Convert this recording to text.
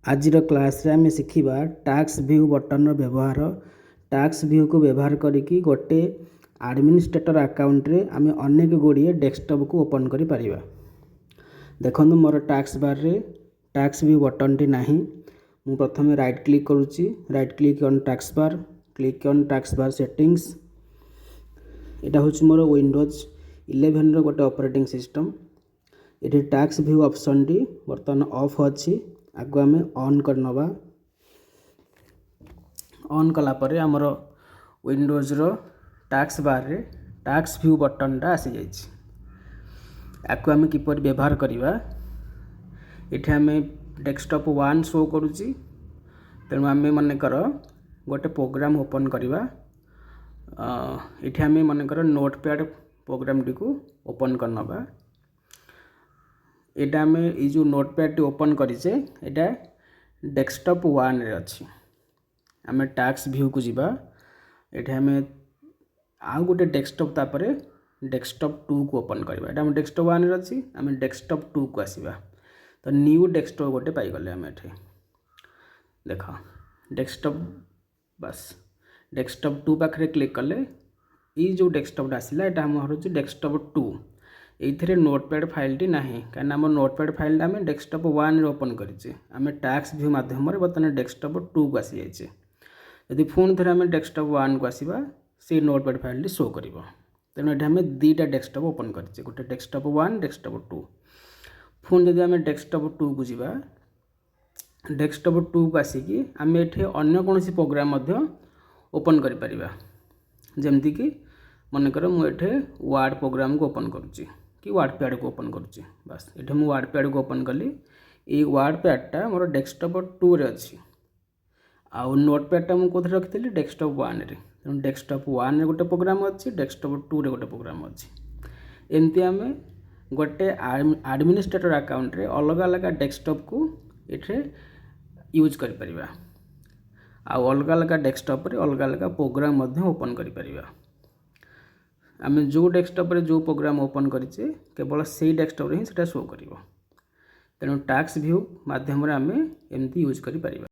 आजिर class रे आमे शिखिबा task view button रो व्यवहार। टास्क व्यू को व्यवहार करिकी गोटे एडमिनिस्ट्रेटर अकाउंट रे आमे अनेक गुड़िए डेस्कटॉप को ओपन करि परिबा। देखंतु मोर टास्क बार रे टास्क व्यू बटन टी नाही। मु प्रथमे राइट क्लिक करूची, right click on task bar, click on task bar settings. एटा होची मोर विंडोज 11 रो गोटे ऑपरेटिंग सिस्टम। एठी टास्क व्यू ऑप्शन टी बर्तन ऑफ अछि। आगु आमे ऑन कर नबा। ऑन कला परे हमर विंडोज रो टास्क बार रे टास्क व्यू बटन टा आसी जाइछि। आकु आमे किपर व्यवहार करिबा। एठी आमे डेस्कटॉप 1 शो करूची। तेणु आमे मने कर गोटे प्रोग्राम ओपन करिबा। एठी आमे मने कर नोटपैड प्रोग्राम टी को ओपन कर नबा। एटा आमे ई जो नोटपैड टी ओपन करिसे एटा डेस्कटॉप 1 रे अछि। आमे टास्क व्यू को जिबा। एठी आमे आउ गोटे डेस्कटॉप तापरे डेस्कटॉप 2 को ओपन करिबा। एटा आमे डेस्कटॉप 1 रे अछि, आमे डेस्कटॉप 2 को आसीबा। तो न्यू डेस्कटॉप गोटे पाई गले आमे एठी। देखो डेस्कटॉप बस डेस्कटॉप 2 पाखरे क्लिक कले ई जो डेस्कटॉप आसीला एटा हम हरछि डेस्कटॉप 2। एथिरे नोटपैड फाइल टी नाही काना हम नोटपैड फाइल टा में डेस्कटॉप 1 रे ओपन करिचे। आमे टास्क व्यू माध्यम रे बतने डेस्कटॉप 2 को आसी जाइचे। यदि फोन थरे आमे डेस्कटॉप 1 को आसीबा से नोटपैड फाइल टी शो करिवो। तेनो एटा आमे दीटा डेस्कटॉप ओपन करिचे, गोटे डेस्कटॉप 1 डेस्कटॉप 2। फोन यदि आमे डेस्कटॉप 2 को जिबा, डेस्कटॉप 2 को आसीकी आमे एठे अन्य कोनोसी प्रोग्राम मध्य ओपन करि परिबा। जेमति कि मन कर मु एठे वर्ड प्रोग्राम को ओपन करूची कि वर्ड पैड को ओपन करूची। बस एठे मु वर्ड पैड को ओपन कली। ए वर्ड पैड टा मोर डेस्कटॉप 2 रे अछि। आ नोटपैड टा मु कोथि रखितली डेस्कटॉप 1 रे। तेणु डेस्कटॉप 1 रे गोटे प्रोग्राम अछि, डेस्कटॉप 2 रे गोटे प्रोग्राम अछि। एमती आमे गोटे एडमिनिस्ट्रेटर अकाउंट रे अलग अलग डेस्कटॉप को एठे यूज करि परिबा। आ अलग अलग डेस्कटॉप रे अलग अलग प्रोग्राम मध्य ओपन करि परिबा। आमे जो डेस्कटॉप रे जो प्रोग्राम ओपन करिचे केवल सेही डेस्कटॉप रे ही सेटा शो करिवो। तेणु टास्क व्यू माध्यम रे आमे एमती यूज करि परिबा।